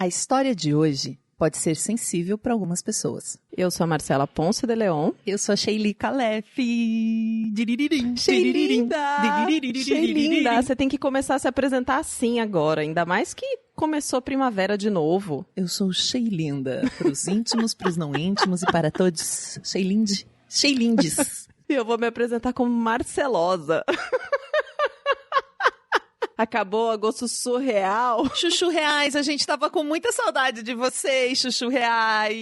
A história de hoje pode ser sensível para algumas pessoas. Eu sou a Marcela Ponce de Leon. Eu sou a Sheili Calef. Sheilinda! Sheilinda! Você tem que começar a se apresentar assim agora, ainda mais que começou primavera de novo. Eu sou Sheilinda, para os íntimos, para os não íntimos e para todos. Sheilindes. E eu vou me apresentar como Marcelosa. Acabou o agosto surreal. Chuchu Reais, a gente tava com muita saudade de vocês, Chuchu Reais.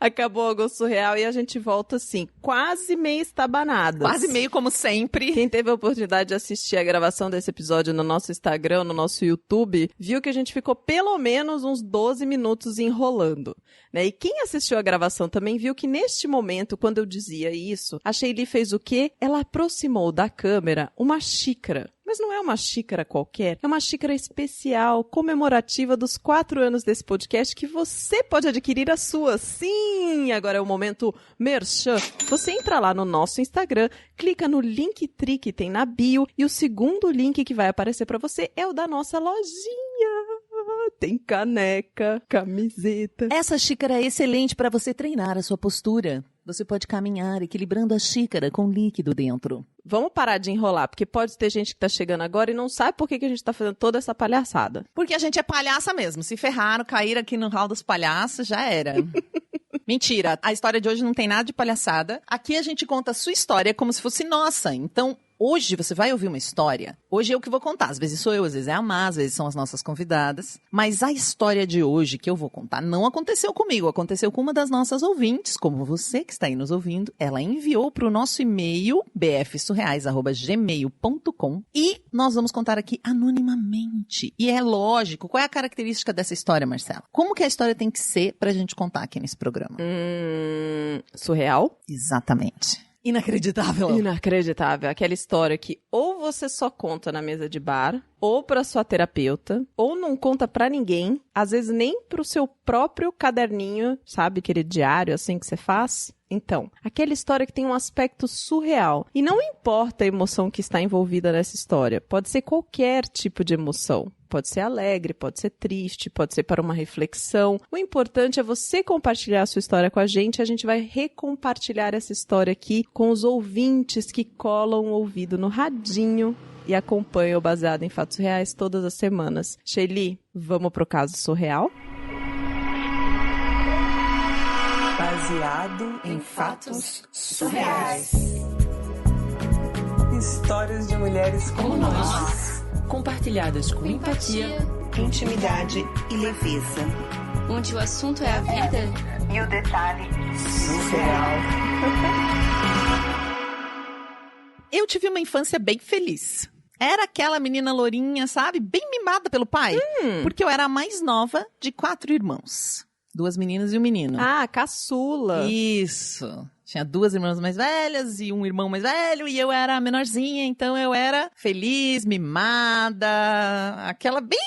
Acabou o agosto surreal e a gente volta assim, quase meio estabanadas. Quase meio como sempre. Quem teve a oportunidade de assistir a gravação desse episódio no nosso Instagram, no nosso YouTube, viu que a gente ficou pelo menos uns 12 minutos enrolando, né? E quem assistiu a gravação também viu que neste momento, quando eu dizia isso, a Sheili fez o quê? Ela aproximou da câmera uma xícara. Mas não é uma xícara qualquer, é uma xícara especial, comemorativa dos 4 anos desse podcast, que você pode adquirir a sua. Sim, agora é o momento merchan. Você entra lá no nosso Instagram, clica no Linktree que tem na bio, e o segundo link que vai aparecer para você é o da nossa lojinha. Tem caneca, camiseta. Essa xícara é excelente para você treinar a sua postura. Você pode caminhar equilibrando a xícara com líquido dentro. Vamos parar de enrolar, porque pode ter gente que tá chegando agora e não sabe por que a gente tá fazendo toda essa palhaçada. Porque a gente é palhaça mesmo. Se ferraram, caíram aqui no hall dos palhaços, já era. Mentira, a história de hoje não tem nada de palhaçada. Aqui a gente conta a sua história como se fosse nossa. Então, hoje você vai ouvir uma história. Hoje é eu que vou contar. Às vezes sou eu, às vezes é a Má, às vezes são as nossas convidadas. Mas a história de hoje que eu vou contar não aconteceu comigo. Aconteceu com uma das nossas ouvintes, como você que está aí nos ouvindo. Ela enviou para o nosso e-mail, bfsurreais@gmail.com. E nós vamos contar aqui anonimamente. E é lógico. Qual é a característica dessa história, Marcela? Como que a história tem que ser pra gente contar aqui nesse programa? Surreal? Exatamente. Inacreditável. Inacreditável. Aquela história que ou você só conta na mesa de bar, ou pra sua terapeuta, ou não conta pra ninguém, às vezes nem pro seu próprio caderninho, sabe? Aquele diário assim que você faz. Então, aquela história que tem um aspecto surreal. E não importa a emoção que está envolvida nessa história. Pode ser qualquer tipo de emoção. Pode ser alegre, pode ser triste, pode ser para uma reflexão. O importante é você compartilhar a sua história com a gente vai recompartilhar essa história aqui com os ouvintes que colam o ouvido no radinho e acompanham o Baseado em Fatos Reais todas as semanas. Sheili, vamos pro caso surreal? Baseado em fatos surreais. Histórias de mulheres como nós. Compartilhadas com empatia, intimidade e leveza. onde o assunto é a vida E o detalhe surreal. Eu tive uma infância bem feliz. Era aquela menina lourinha, sabe? Bem mimada pelo pai. Porque eu era a mais nova de 4 irmãos. 2 meninas e um menino. Ah, caçula. Isso. Tinha 2 irmãs mais velhas e um irmão mais velho. E eu era a menorzinha, então eu era feliz, mimada. Aquela bem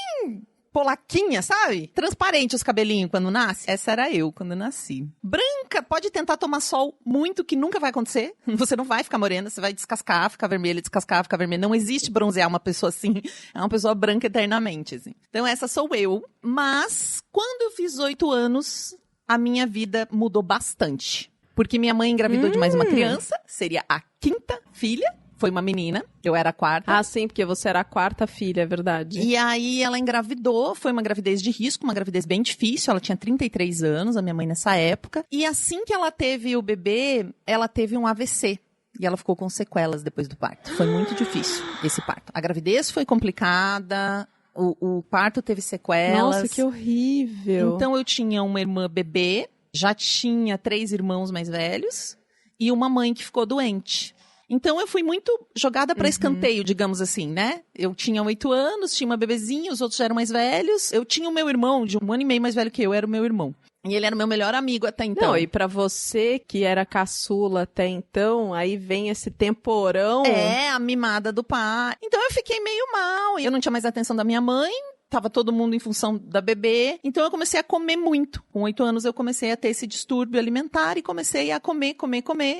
polaquinha, sabe? Transparente os cabelinhos quando nasce. Essa era eu quando nasci. Branca, pode tentar tomar sol muito, que nunca vai acontecer. Você não vai ficar morena, você vai descascar, ficar vermelha, descascar, ficar vermelha. Não existe bronzear uma pessoa assim. É uma pessoa branca eternamente, assim. Então essa sou eu. Mas, quando eu fiz 8 anos, a minha vida mudou bastante. Porque minha mãe engravidou de mais uma criança, seria a 5ª filha. Foi uma menina, eu era a 4ª. Ah, sim, porque você era a 4ª filha, é verdade. E aí ela engravidou, foi uma gravidez de risco, uma gravidez bem difícil. Ela tinha 33 anos, a minha mãe nessa época. E assim que ela teve o bebê, ela teve um AVC. E ela ficou com sequelas depois do parto. Foi muito difícil esse parto. A gravidez foi complicada, o parto teve sequelas. Nossa, que horrível. Então eu tinha uma irmã bebê, já tinha 3 irmãos mais velhos e uma mãe que ficou doente. Então eu fui muito jogada para escanteio, digamos assim, né? Eu tinha 8 anos, tinha uma bebezinha, os outros já eram mais velhos. Eu tinha o meu irmão, de 1 ano e meio mais velho que eu, era o meu irmão. E ele era o meu melhor amigo até então. Não, e pra você, que era caçula até então, aí vem esse temporão. É, a mimada do pai. Então eu fiquei meio mal. Eu não tinha mais a atenção da minha mãe. Tava todo mundo em função da bebê. Então eu comecei a comer muito. Com 8 anos eu comecei a ter esse distúrbio alimentar e comecei a comer.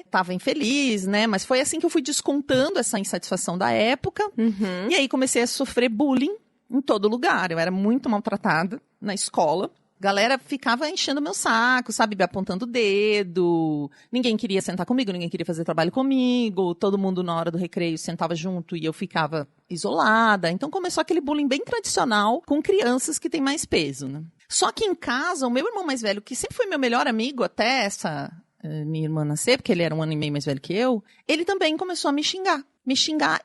Tava infeliz, né? Mas foi assim que eu fui descontando essa insatisfação da época. E aí comecei a sofrer bullying em todo lugar. Eu era muito maltratada na escola. Galera ficava enchendo meu saco, sabe? Me apontando o dedo. Ninguém queria sentar comigo, ninguém queria fazer trabalho comigo. Todo mundo, na hora do recreio, sentava junto e eu ficava isolada. Então começou aquele bullying bem tradicional com crianças que têm mais peso, né? Só que em casa, o meu irmão mais velho, que sempre foi meu melhor amigo até essa minha irmã nascer, porque ele era 1 ano e meio mais velho que eu, ele também começou a me xingar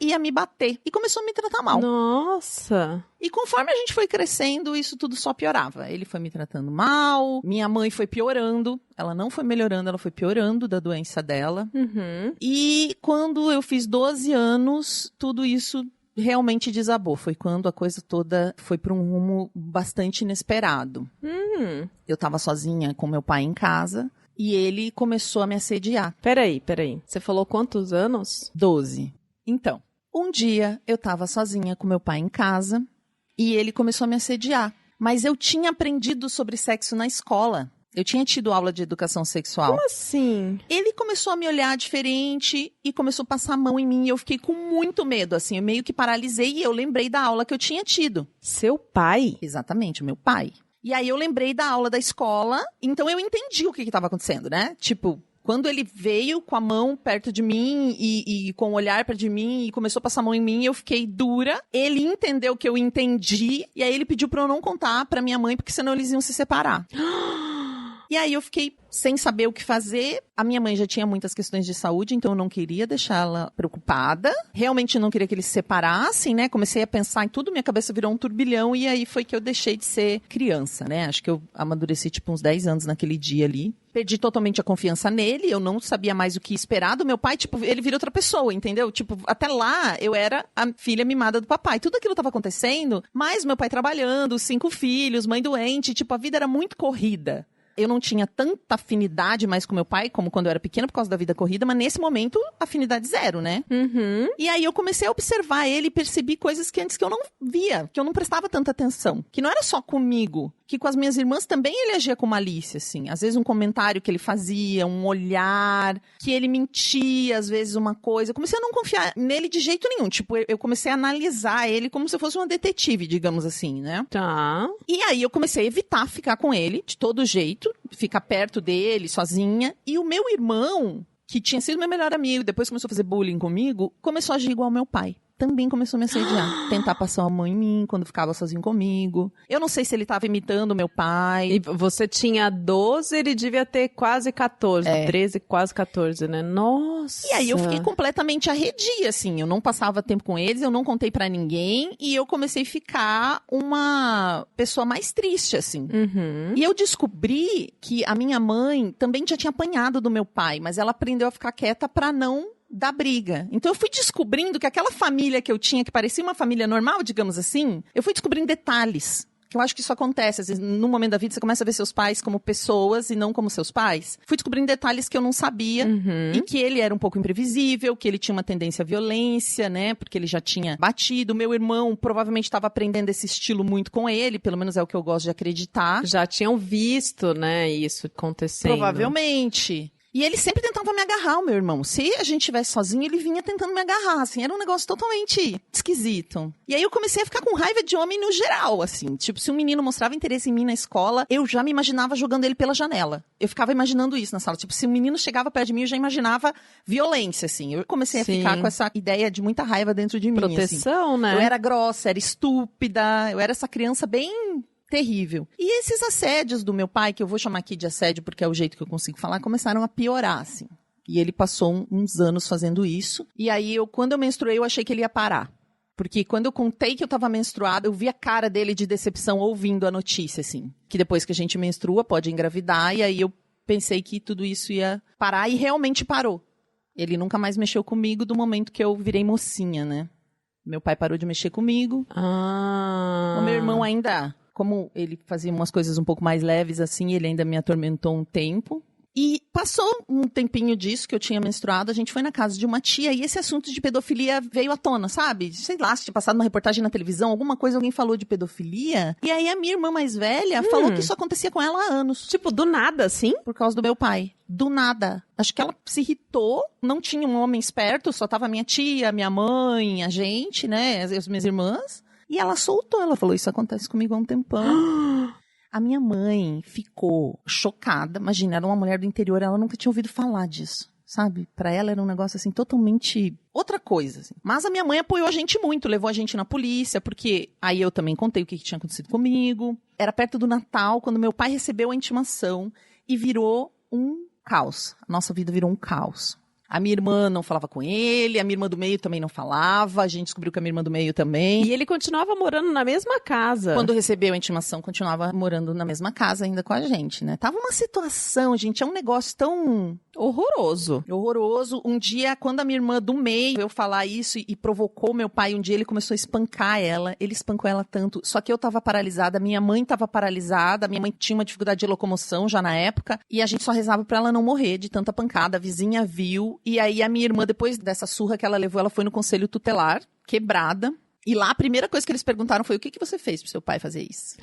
e a me bater. E começou a me tratar mal. Nossa! E conforme a gente foi crescendo, isso tudo só piorava. Ele foi me tratando mal, minha mãe foi piorando. Ela não foi melhorando, ela foi piorando da doença dela. Uhum. E quando eu fiz 12 anos, tudo isso realmente desabou. Foi quando a coisa toda foi para um rumo bastante inesperado. Eu tava sozinha com meu pai em casa e ele começou a me assediar. Peraí. Você falou quantos anos? 12. Então, um dia eu tava sozinha com meu pai em casa e ele começou a me assediar. Mas eu tinha aprendido sobre sexo na escola. Eu tinha tido aula de educação sexual. Como assim? Ele começou a me olhar diferente e começou a passar a mão em mim. E eu fiquei com muito medo, assim. Eu meio que paralisei e eu lembrei da aula que eu tinha tido. Seu pai? Exatamente, o meu pai. E aí eu lembrei da aula da escola. Então eu entendi o que estava acontecendo, né? Tipo, quando ele veio com a mão perto de mim e com o olhar perto de mim e começou a passar a mão em mim, eu fiquei dura. Ele entendeu que eu entendi. E aí ele pediu pra eu não contar pra minha mãe, porque senão eles iam se separar. E aí eu fiquei sem saber o que fazer. A minha mãe já tinha muitas questões de saúde, então eu não queria deixá-la preocupada. Realmente não queria que eles se separassem, né? Comecei a pensar em tudo, minha cabeça virou um turbilhão e aí foi que eu deixei de ser criança, né? Acho que eu amadureci tipo uns 10 anos naquele dia ali. Perdi totalmente a confiança nele, eu não sabia mais o que esperar do meu pai, tipo, ele virou outra pessoa, entendeu? Tipo, até lá eu era a filha mimada do papai. Tudo aquilo estava acontecendo, mas meu pai trabalhando, 5 filhos, mãe doente, tipo, a vida era muito corrida. Eu não tinha tanta afinidade mais com meu pai como quando eu era pequena por causa da vida corrida, mas nesse momento, afinidade zero, né? Uhum. E aí eu comecei a observar ele e percebi coisas que antes que eu não via, que eu não prestava tanta atenção. Que não era só comigo, que com as minhas irmãs também ele agia com malícia, assim. Às vezes um comentário que ele fazia, um olhar, que ele mentia, às vezes uma coisa. Eu comecei a não confiar nele de jeito nenhum. Tipo, eu comecei a analisar ele como se eu fosse uma detetive, digamos assim, né? Tá. E aí eu comecei a evitar ficar com ele, de todo jeito, ficar perto dele, sozinha. E o meu irmão, que tinha sido meu melhor amigo, depois começou a fazer bullying comigo, começou a agir igual ao meu pai. Também começou a me assediar. Tentar passar a mão em mim quando ficava sozinho comigo. Eu não sei se ele tava imitando meu pai. E você tinha 12, ele devia ter quase 14. 13, quase 14, né? Nossa! E aí eu fiquei completamente arredia, assim. Eu não passava tempo com eles, eu não contei pra ninguém. E eu comecei a ficar uma pessoa mais triste, assim. Uhum. E eu descobri que a minha mãe também já tinha apanhado do meu pai. Mas ela aprendeu a ficar quieta pra não da briga. Então eu fui descobrindo que aquela família que eu tinha, que parecia uma família normal, digamos assim, eu fui descobrindo detalhes. Que eu acho que isso acontece. Às vezes, num momento da vida, você começa a ver seus pais como pessoas e não como seus pais. Fui descobrindo detalhes que eu não sabia. Uhum. E que ele era um pouco imprevisível, que ele tinha uma tendência à violência, né? Porque ele já tinha batido. Meu irmão provavelmente estava aprendendo esse estilo muito com ele, pelo menos é o que eu gosto de acreditar. Já tinham visto, né, isso acontecendo. Provavelmente. E ele sempre tentava me agarrar, o meu irmão. Se a gente estivesse sozinho, ele vinha tentando me agarrar, assim. Era um negócio totalmente esquisito. E aí eu comecei a ficar com raiva de homem no geral, assim. Tipo, se um menino mostrava interesse em mim na escola, eu já me imaginava jogando ele pela janela. Eu ficava imaginando isso na sala. Tipo, se um menino chegava perto de mim, eu já imaginava violência, assim. Eu comecei a ficar com essa ideia de muita raiva dentro de mim, proteção, assim. né? Eu era grossa, era estúpida. Eu era essa criança bem terrível. E esses assédios do meu pai, que eu vou chamar aqui de assédio porque é o jeito que eu consigo falar, começaram a piorar, assim. E ele passou uns anos fazendo isso. E aí, quando eu menstruei, eu achei que ele ia parar. Porque quando eu contei que eu tava menstruada, eu vi a cara dele de decepção ouvindo a notícia, assim. Que depois que a gente menstrua, pode engravidar. E aí eu pensei que tudo isso ia parar e realmente parou. Ele nunca mais mexeu comigo do momento que eu virei mocinha, né? Meu pai parou de mexer comigo. O meu irmão ainda... Como ele fazia umas coisas um pouco mais leves assim, ele ainda me atormentou um tempo. E passou um tempinho disso que eu tinha menstruado, a gente foi na casa de uma tia e esse assunto de pedofilia veio à tona, sabe? Sei lá, se tinha passado uma reportagem na televisão, alguma coisa, alguém falou de pedofilia. E aí a minha irmã mais velha falou que isso acontecia com ela há anos. Tipo, do nada, assim? Por causa do meu pai. Do nada. Acho que ela se irritou, não tinha um homem esperto, só tava minha tia, minha mãe, a gente, né, as minhas irmãs. E ela soltou, ela falou, isso acontece comigo há um tempão. A minha mãe ficou chocada. Imagina, era uma mulher do interior, ela nunca tinha ouvido falar disso, sabe? Pra ela era um negócio, assim, totalmente outra coisa, assim. Mas a minha mãe apoiou a gente muito, levou a gente na polícia, porque aí eu também contei o que tinha acontecido comigo. Era perto do Natal, quando meu pai recebeu a intimação e virou um caos. A nossa vida virou um caos. A minha irmã não falava com ele, a minha irmã do meio também não falava, a gente descobriu que a minha irmã do meio também. E ele continuava morando na mesma casa. Quando recebeu a intimação, continuava morando na mesma casa ainda com a gente, né? Tava uma situação, gente, é um negócio tão... horroroso. horroroso. Um dia, quando a minha irmã do meio veio falar isso e provocou meu pai, um dia ele começou a espancar ela. Ele espancou ela tanto. Só que eu tava paralisada, minha mãe tava paralisada, minha mãe tinha uma dificuldade de locomoção já na época, e a gente só rezava pra ela não morrer de tanta pancada. A vizinha viu, e aí a minha irmã, depois dessa surra que ela levou, ela foi no conselho tutelar, quebrada. E lá a primeira coisa que eles perguntaram foi: o que você fez pro seu pai fazer isso?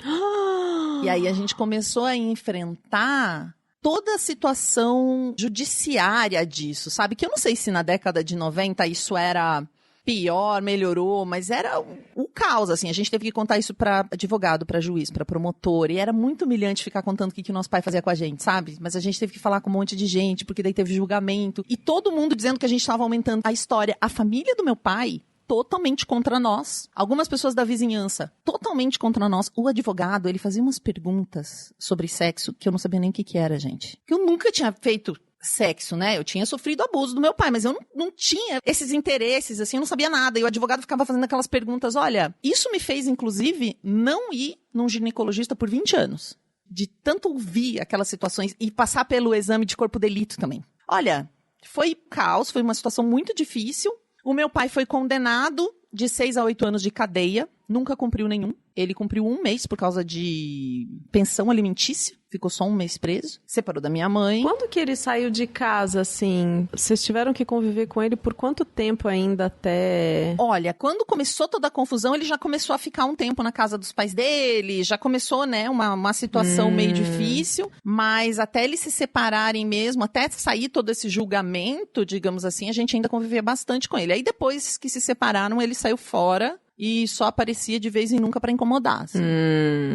E aí a gente começou a enfrentar toda a situação judiciária disso, sabe? Que eu não sei se na década de 90 isso era pior, melhorou, mas era o caos, assim. A gente teve que contar isso pra advogado, pra juiz, pra promotor, e era muito humilhante ficar contando o que nosso pai fazia com a gente, sabe? Mas a gente teve que falar com um monte de gente, porque daí teve julgamento, e todo mundo dizendo que a gente estava aumentando a história. A família do meu pai totalmente contra nós. Algumas pessoas da vizinhança totalmente contra nós. O advogado, ele fazia umas perguntas sobre sexo que eu não sabia nem o que era, gente. Que eu nunca tinha feito sexo, né? Eu tinha sofrido abuso do meu pai, mas eu não tinha esses interesses, assim, eu não sabia nada. E o advogado ficava fazendo aquelas perguntas. Olha, isso me fez, inclusive, não ir num ginecologista por 20 anos. De tanto ouvir aquelas situações e passar pelo exame de corpo de delito também. Olha, foi caos, foi uma situação muito difícil. O meu pai foi condenado de 6 a 8 anos de cadeia, nunca cumpriu nenhum. Ele cumpriu 1 mês por causa de pensão alimentícia, ficou só 1 mês preso, separou da minha mãe. Quando que ele saiu de casa, assim? Vocês tiveram que conviver com ele por quanto tempo ainda até... Olha, quando começou toda a confusão, ele já começou a ficar um tempo na casa dos pais dele, já começou, né, uma situação meio difícil, mas até eles se separarem mesmo, até sair todo esse julgamento, digamos assim, a gente ainda convivia bastante com ele. Aí depois que se separaram, ele saiu fora e só aparecia de vez em nunca pra incomodar. Assim.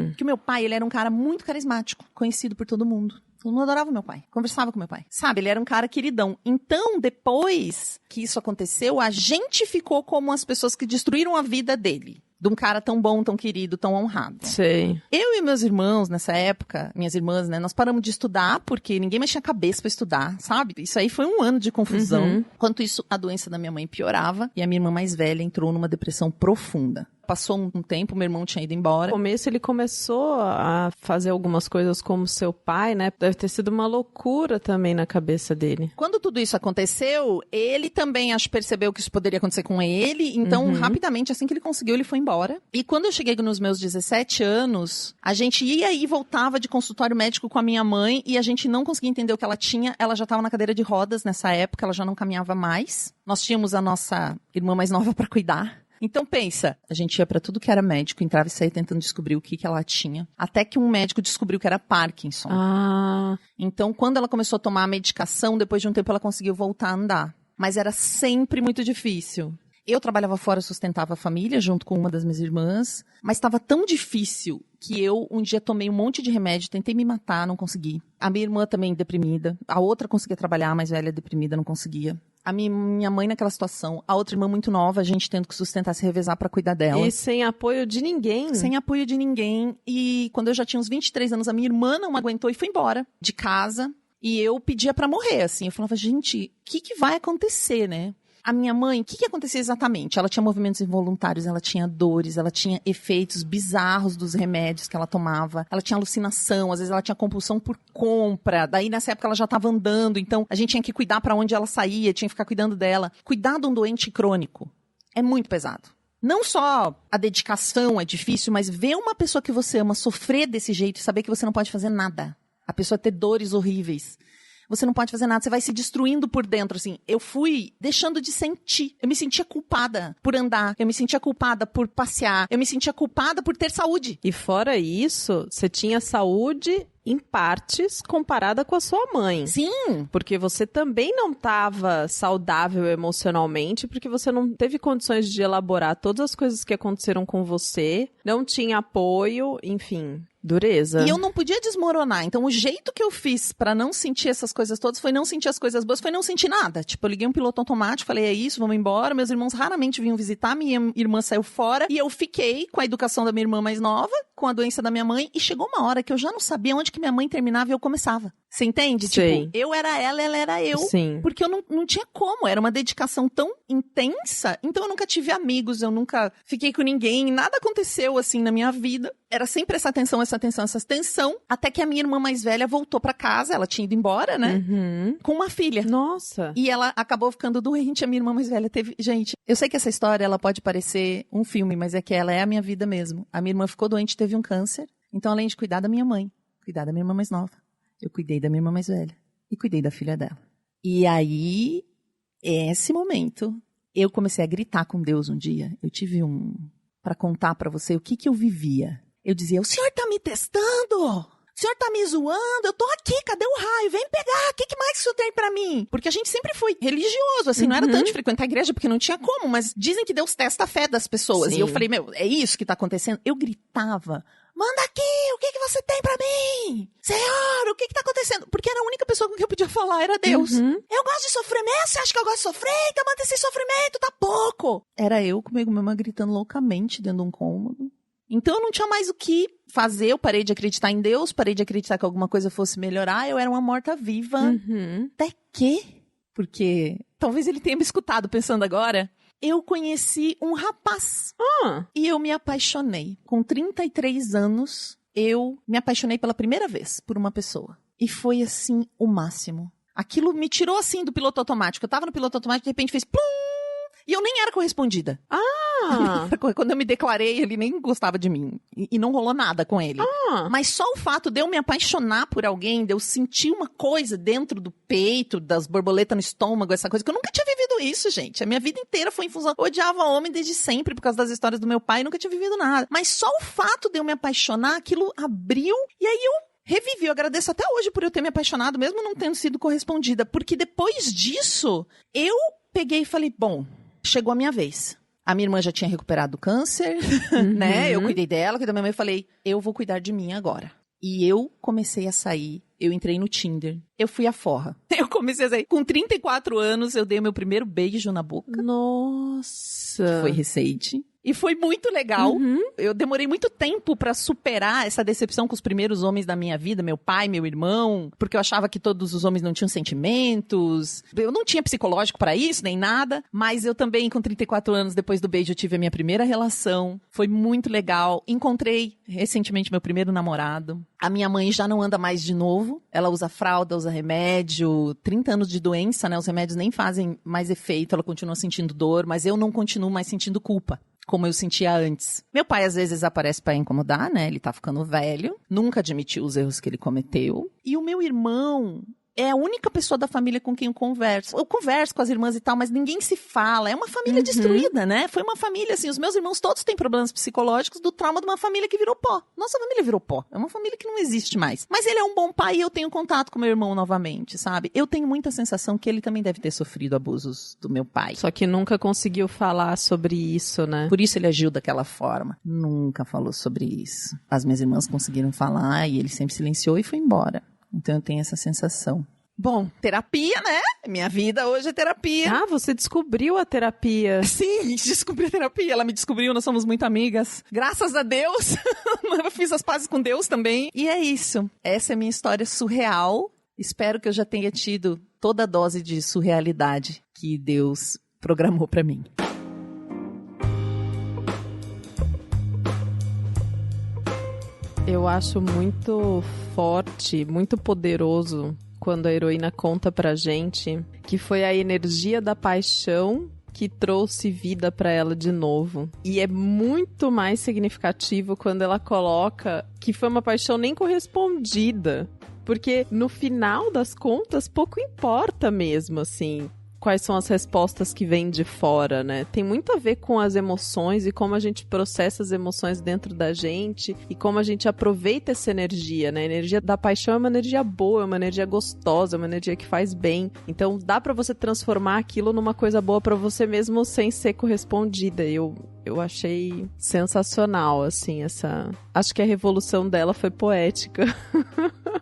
Porque o meu pai, ele era um cara muito carismático, conhecido por todo mundo. Todo mundo adorava o meu pai, conversava com o meu pai. Sabe, ele era um cara queridão. Então, depois que isso aconteceu, a gente ficou como as pessoas que destruíram a vida dele. De um cara tão bom, tão querido, tão honrado. Sei. Eu e meus irmãos, nessa época, minhas irmãs, né, nós paramos de estudar porque ninguém mais tinha cabeça pra estudar, sabe? Isso aí foi 1 ano de confusão. Enquanto isso, a doença da minha mãe piorava e a minha irmã mais velha entrou numa depressão profunda. Passou um tempo, meu irmão tinha ido embora. No começo ele começou a fazer algumas coisas como seu pai, né? Deve ter sido uma loucura também na cabeça dele. Quando tudo isso aconteceu, ele também, acho, percebeu que isso poderia acontecer com ele. Então, rapidamente, assim que ele conseguiu, ele foi embora. E quando eu cheguei nos meus 17 anos, a gente ia e voltava de consultório médico com a minha mãe e a gente não conseguia entender o que ela tinha. Ela já estava na cadeira de rodas nessa época, ela já não caminhava mais. Nós tínhamos a nossa irmã mais nova para cuidar. Então pensa, a gente ia pra tudo que era médico, entrava e saía tentando descobrir o que ela tinha. Até que um médico descobriu que era Parkinson. Então quando ela começou a tomar a medicação, depois de um tempo ela conseguiu voltar a andar. Mas era sempre muito difícil. Eu trabalhava fora, sustentava a família junto com uma das minhas irmãs, mas estava tão difícil que eu um dia tomei um monte de remédio, tentei me matar, não consegui. A minha irmã também deprimida, a outra conseguia trabalhar, a mais velha deprimida, não conseguia. A minha mãe naquela situação, a outra irmã muito nova, a gente tendo que sustentar, se revezar pra cuidar dela. E sem apoio de ninguém. Sem apoio de ninguém. E quando eu já tinha uns 23 anos, a minha irmã não aguentou e foi embora de casa. E eu pedia pra morrer, assim. Eu falava, gente, o que vai acontecer, né? A minha mãe, o que acontecia exatamente? Ela tinha movimentos involuntários, ela tinha dores, ela tinha efeitos bizarros dos remédios que ela tomava, ela tinha alucinação, às vezes ela tinha compulsão por compra, daí nessa época ela já estava andando, então a gente tinha que cuidar para onde ela saía, tinha que ficar cuidando dela. Cuidar de um doente crônico é muito pesado. Não só a dedicação é difícil, mas ver uma pessoa que você ama sofrer desse jeito e saber que você não pode fazer nada. A pessoa ter dores horríveis. Você não pode fazer nada, você vai se destruindo por dentro, assim. Eu fui deixando de sentir. Eu me sentia culpada por andar, eu me sentia culpada por passear, eu me sentia culpada por ter saúde. E fora isso, você tinha saúde em partes, comparada com a sua mãe. Sim! Porque você também não estava saudável emocionalmente, porque você não teve condições de elaborar todas as coisas que aconteceram com você, não tinha apoio, enfim... Dureza. E eu não podia desmoronar. Então, o jeito que eu fiz pra não sentir essas coisas todas foi não sentir as coisas boas, foi não sentir nada. Tipo, eu liguei um piloto automático, falei, é isso, vamos embora. Meus irmãos raramente vinham visitar, minha irmã saiu fora. E eu fiquei com a educação da minha irmã mais nova, com a doença da minha mãe. E chegou uma hora que eu já não sabia onde que minha mãe terminava e eu começava. Você entende? Sei. Tipo, eu era ela era eu. Sim. Porque eu não tinha como. Era uma dedicação tão intensa. Então, eu nunca tive amigos, eu nunca fiquei com ninguém. Nada aconteceu, assim, na minha vida. Era sempre essa atenção, até que a minha irmã mais velha voltou pra casa, ela tinha ido embora, né? Uhum. Com uma filha. Nossa. E ela acabou ficando doente, a minha irmã mais velha teve... Gente, eu sei que essa história, ela pode parecer um filme, mas é que ela é a minha vida mesmo. A minha irmã ficou doente, teve um câncer. Então, além de cuidar da minha mãe, cuidar da minha irmã mais nova, eu cuidei da minha irmã mais velha e cuidei da filha dela. E aí, esse momento, eu comecei a gritar com Deus um dia. Eu tive pra contar pra você o que eu vivia. Eu dizia, o senhor tá me testando? O senhor tá me zoando? Eu tô aqui, cadê o raio? Vem pegar, o que mais que o senhor tem pra mim? Porque a gente sempre foi religioso, assim, não era tanto de frequentar a igreja, porque não tinha como, mas dizem que Deus testa a fé das pessoas. Sim. E eu falei, é isso que tá acontecendo? Eu gritava, manda aqui, o que você tem pra mim? Senhor, o que tá acontecendo? Porque era a única pessoa com quem eu podia falar, era Deus. Eu gosto de sofrimento, você acha que eu gosto de sofrer? Então manda esse sofrimento, tá pouco. Era eu comigo mesma gritando loucamente dentro de um cômodo. Então eu não tinha mais o que fazer, eu parei de acreditar em Deus, parei de acreditar que alguma coisa fosse melhorar, eu era uma morta-viva. Até que, porque talvez ele tenha me escutado pensando agora, eu conheci um rapaz e eu me apaixonei. Com 33 anos, eu me apaixonei pela primeira vez por uma pessoa. E foi assim, o máximo. Aquilo me tirou assim do piloto automático. Eu tava no piloto automático e de repente fez plum! E eu nem era correspondida. Quando eu me declarei, ele nem gostava de mim. E não rolou nada com ele. Mas só o fato de eu me apaixonar por alguém, de eu sentir uma coisa dentro do peito, das borboletas no estômago, essa coisa, que eu nunca tinha vivido isso, gente. A minha vida inteira foi em função... Eu odiava homem desde sempre, por causa das histórias do meu pai, nunca tinha vivido nada. Mas só o fato de eu me apaixonar, aquilo abriu, e aí eu revivi. Eu agradeço até hoje por eu ter me apaixonado, mesmo não tendo sido correspondida. Porque depois disso, eu peguei e falei, bom, chegou a minha vez. A minha irmã já tinha recuperado do câncer, né? Eu cuidei dela, cuidei da minha mãe e falei, eu vou cuidar de mim agora. E eu comecei a sair, eu entrei no Tinder, eu fui à forra. Eu comecei a sair. Com 34 anos, eu dei o meu primeiro beijo na boca. Nossa! Foi recente. E foi muito legal. Eu demorei muito tempo pra superar essa decepção com os primeiros homens da minha vida, meu pai, meu irmão, porque eu achava que todos os homens não tinham sentimentos. Eu não tinha psicológico pra isso, nem nada, mas eu também, com 34 anos, depois do beijo, eu tive a minha primeira relação. Foi muito legal. Encontrei recentemente meu primeiro namorado. A minha mãe já não anda mais de novo. Ela usa fralda, usa remédio. 30 anos de doença, né? Os remédios nem fazem mais efeito, ela continua sentindo dor, mas eu não continuo mais sentindo culpa, como eu sentia antes. Meu pai, às vezes, aparece pra incomodar, né? Ele tá ficando velho, nunca admitiu os erros que ele cometeu. E o meu irmão é a única pessoa da família com quem eu converso. Eu converso com as irmãs e tal, mas ninguém se fala. É uma família destruída, né? Foi uma família, assim, os meus irmãos todos têm problemas psicológicos do trauma de uma família que virou pó. Nossa família virou pó. É uma família que não existe mais. Mas ele é um bom pai e eu tenho contato com meu irmão novamente, sabe? Eu tenho muita sensação que ele também deve ter sofrido abusos do meu pai. Só que nunca conseguiu falar sobre isso, né? Por isso ele agiu daquela forma. Nunca falou sobre isso. As minhas irmãs conseguiram falar e ele sempre silenciou e foi embora. Então eu tenho essa sensação. Bom, terapia, né? Minha vida hoje é terapia. Ah, você descobriu a terapia. Sim, descobri a terapia. Ela me descobriu, nós somos muito amigas. Graças a Deus. Eu fiz as pazes com Deus também. E é isso. Essa é a minha história surreal. Espero que eu já tenha tido toda a dose de surrealidade que Deus programou pra mim. Eu acho muito forte, muito poderoso quando a heroína conta pra gente que foi a energia da paixão que trouxe vida pra ela de novo. E é muito mais significativo quando ela coloca que foi uma paixão nem correspondida. Porque no final das contas, pouco importa mesmo, assim, quais são as respostas que vêm de fora, né? Tem muito a ver com as emoções e como a gente processa as emoções dentro da gente e como a gente aproveita essa energia, né? A energia da paixão é uma energia boa, é uma energia gostosa, é uma energia que faz bem. Então dá pra você transformar aquilo numa coisa boa pra você mesmo sem ser correspondida. Eu achei sensacional, assim, essa... Acho que a revolução dela foi poética.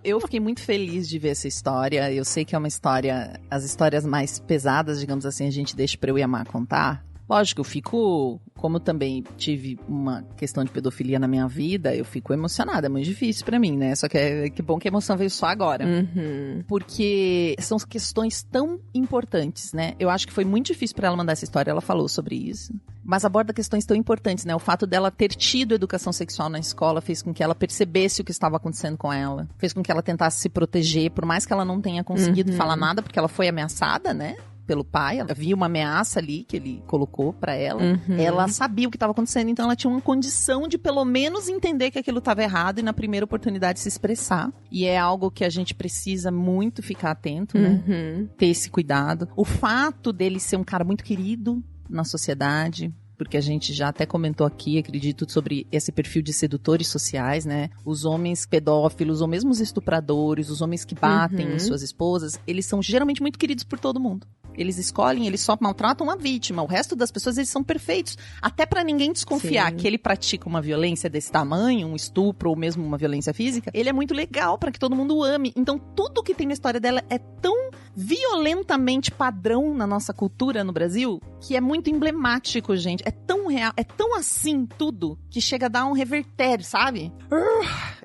Eu fiquei muito feliz de ver essa história. Eu sei que é uma história... As histórias mais pesadas, digamos assim, a gente deixa pra eu e a Má contar. Lógico, eu fico... Como eu também tive uma questão de pedofilia na minha vida, eu fico emocionada. É muito difícil pra mim, né? Só que que bom que a emoção veio só agora. Uhum. Porque são questões tão importantes, né? Eu acho que foi muito difícil pra ela mandar essa história. Ela falou sobre isso. Mas aborda questões tão importantes, né? O fato dela ter tido educação sexual na escola fez com que ela percebesse o que estava acontecendo com ela. Fez com que ela tentasse se proteger, por mais que ela não tenha conseguido falar nada, porque ela foi ameaçada, né? Pelo pai, ela havia uma ameaça ali que ele colocou pra ela. Ela sabia o que estava acontecendo, então ela tinha uma condição de pelo menos entender que aquilo estava errado e na primeira oportunidade se expressar. E é algo que a gente precisa muito ficar atento, né? Ter esse cuidado. O fato dele ser um cara muito querido na sociedade, porque a gente já até comentou aqui, acredito, sobre esse perfil de sedutores sociais, né? Os homens pedófilos, ou mesmo os estupradores, os homens que batem em suas esposas, eles são geralmente muito queridos por todo mundo. Eles escolhem, eles só maltratam a vítima. O resto das pessoas, eles são perfeitos. Até pra ninguém desconfiar que ele pratica uma violência desse tamanho, um estupro ou mesmo uma violência física, ele é muito legal pra que todo mundo o ame. Então, tudo que tem na história dela é tão violentamente padrão na nossa cultura no Brasil, que é muito emblemático, gente. É tão real, é tão assim tudo, que chega a dar um revertério, sabe?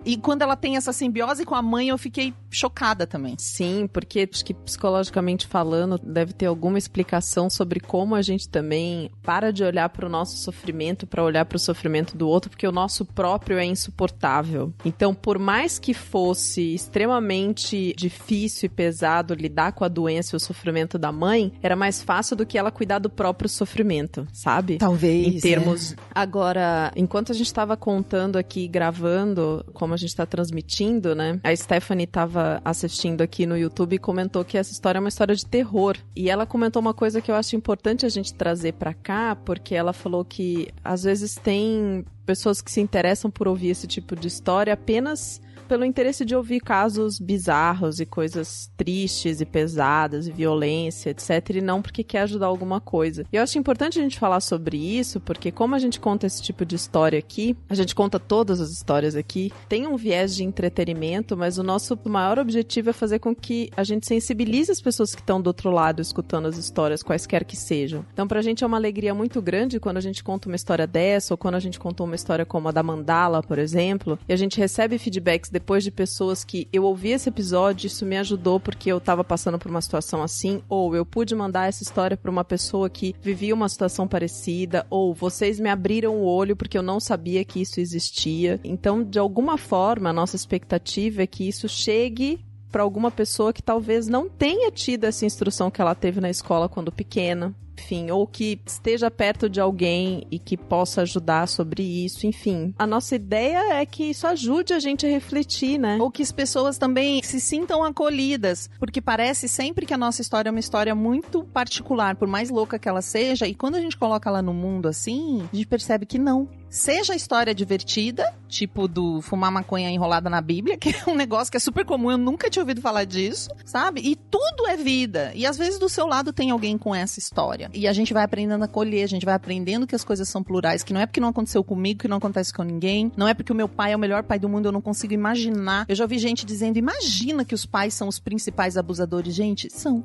E quando ela tem essa simbiose com a mãe, eu fiquei chocada também. Sim, porque acho que psicologicamente falando, deve ter alguma explicação sobre como a gente também para de olhar para o nosso sofrimento para olhar para o sofrimento do outro, porque o nosso próprio é insuportável. Então, por mais que fosse extremamente difícil e pesado lidar com a doença e o sofrimento da mãe, era mais fácil do que ela cuidar do próprio sofrimento, sabe? Talvez. Em termos... Agora, enquanto a gente estava contando aqui, gravando, como a gente está transmitindo, né? A Stephanie estava assistindo aqui no YouTube e comentou que essa história é uma história de terror. E ela comentou uma coisa que eu acho importante a gente trazer pra cá, porque ela falou que às vezes tem pessoas que se interessam por ouvir esse tipo de história apenas pelo interesse de ouvir casos bizarros e coisas tristes e pesadas e violência, etc. E não porque quer ajudar alguma coisa. E eu acho importante a gente falar sobre isso, porque como a gente conta esse tipo de história aqui, a gente conta todas as histórias aqui, tem um viés de entretenimento, mas o nosso maior objetivo é fazer com que a gente sensibilize as pessoas que estão do outro lado escutando as histórias, quaisquer que sejam. Então pra gente é uma alegria muito grande quando a gente conta uma história dessa, ou quando a gente contou uma história como a da Mandala, por exemplo, e a gente recebe feedbacks depois de pessoas que eu ouvi esse episódio, isso me ajudou porque eu tava passando por uma situação assim, ou eu pude mandar essa história pra uma pessoa que vivia uma situação parecida, ou vocês me abriram o olho porque eu não sabia que isso existia. Então, de alguma forma, a nossa expectativa é que isso chegue para alguma pessoa que talvez não tenha tido essa instrução que ela teve na escola quando pequena. Enfim, ou que esteja perto de alguém e que possa ajudar sobre isso, enfim. A nossa ideia é que isso ajude a gente a refletir, né? Ou que as pessoas também se sintam acolhidas, porque parece sempre que a nossa história é uma história muito particular, por mais louca que ela seja, e quando a gente coloca ela no mundo assim, a gente percebe que não. Seja a história divertida, tipo do fumar maconha enrolada na Bíblia, que é um negócio que é super comum, eu nunca tinha ouvido falar disso, sabe? E tudo é vida. E às vezes do seu lado tem alguém com essa história. E a gente vai aprendendo a acolher, a gente vai aprendendo que as coisas são plurais, que não é porque não aconteceu comigo, que não acontece com ninguém, não é porque o meu pai é o melhor pai do mundo, eu não consigo imaginar. Eu já ouvi gente dizendo, imagina que os pais são os principais abusadores. Gente, são.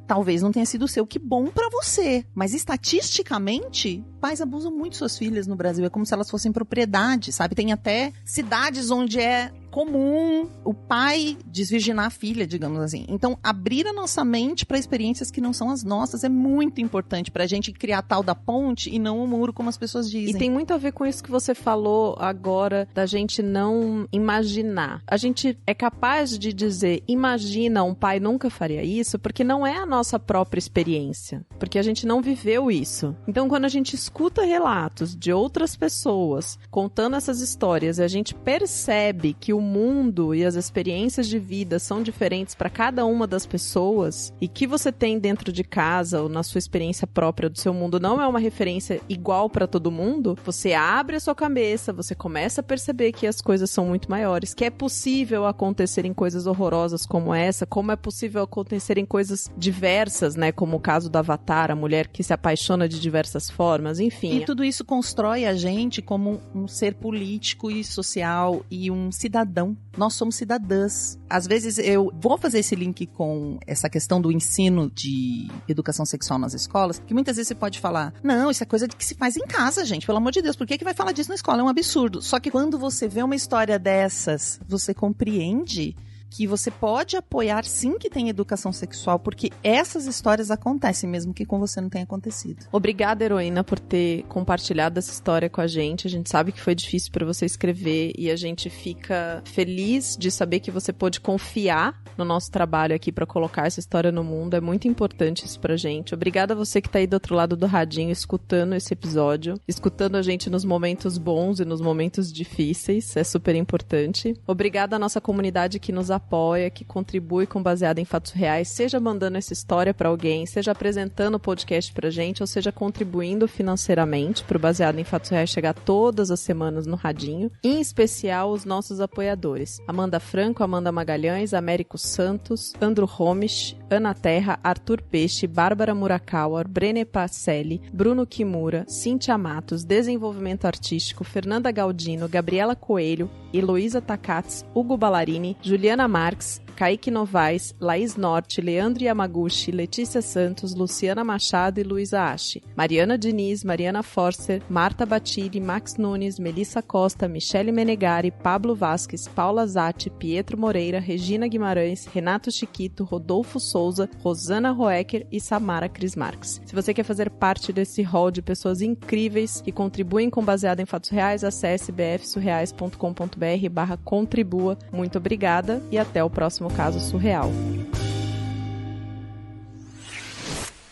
Talvez não tenha sido o seu, que bom pra você. Mas estatisticamente, pais abusam muito suas filhas no Brasil. É como se elas fossem propriedade, sabe? Tem até cidades onde é comum o pai desvirginar a filha, digamos assim. Então, abrir a nossa mente para experiências que não são as nossas é muito importante pra gente criar a tal da ponte e não o muro, como as pessoas dizem. E tem muito a ver com isso que você falou agora, da gente não imaginar. A gente é capaz de dizer, imagina, um pai nunca faria isso, porque não é a nossa própria experiência. Porque a gente não viveu isso. Então, quando a gente escuta relatos de outras pessoas contando essas histórias e a gente percebe que o mundo e as experiências de vida são diferentes para cada uma das pessoas e que você tem dentro de casa ou na sua experiência própria do seu mundo não é uma referência igual para todo mundo, você abre a sua cabeça, você começa a perceber que as coisas são muito maiores, que é possível acontecerem coisas horrorosas como essa, como é possível acontecerem coisas diversas, né, como o caso do Avatar, a mulher que se apaixona de diversas formas, enfim. E tudo isso constrói a gente como um ser político e social e um cidadão. Nós somos cidadãs. Às vezes eu vou fazer esse link com essa questão do ensino de educação sexual nas escolas, que muitas vezes você pode falar, não, isso é coisa que se faz em casa, gente, pelo amor de Deus, por que vai falar disso na escola? É um absurdo. Só que quando você vê uma história dessas, você compreende que você pode apoiar sim que tem educação sexual, porque essas histórias acontecem mesmo que com você não tenha acontecido. Obrigada, heroína, por ter compartilhado essa história com a gente sabe que foi difícil para você escrever e a gente fica feliz de saber que você pôde confiar no nosso trabalho aqui para colocar essa história no mundo, é muito importante isso pra gente. Obrigada a você que tá aí do outro lado do radinho escutando esse episódio, escutando a gente nos momentos bons e nos momentos difíceis, é super importante. Obrigada à nossa comunidade que nos apoia, que contribui com Baseado em Fatos Reais, seja mandando essa história pra alguém, seja apresentando o podcast pra gente, ou seja contribuindo financeiramente pro Baseado em Fatos Reais chegar todas as semanas no radinho. Em especial os nossos apoiadores: Amanda Franco, Amanda Magalhães, Américo Santos, Andrew Romisch, Ana Terra, Arthur Peixe, Bárbara Murakawa, Brené Pacelli, Bruno Kimura, Cíntia Matos, Desenvolvimento Artístico, Fernanda Galdino, Gabriela Coelho, Heloísa Takats, Hugo Ballarini, Juliana Marques, Kaique Novaes, Laís Norte, Leandro Yamaguchi, Letícia Santos, Luciana Machado e Luísa Ashi, Mariana Diniz, Mariana Forster, Marta Batili, Max Nunes, Melissa Costa, Michele Menegari, Pablo Vasques, Paula Zatti, Pietro Moreira, Regina Guimarães, Renato Chiquito, Rodolfo Souza, Rosana Roecker e Samara Cris Marques. Se você quer fazer parte desse hall de pessoas incríveis que contribuem com Baseado em Fatos Reais, acesse bfsurreais.com.br/contribua. Muito obrigada e até o próximo Caso Surreal.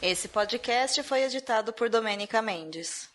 Esse podcast foi editado por Domênica Mendes.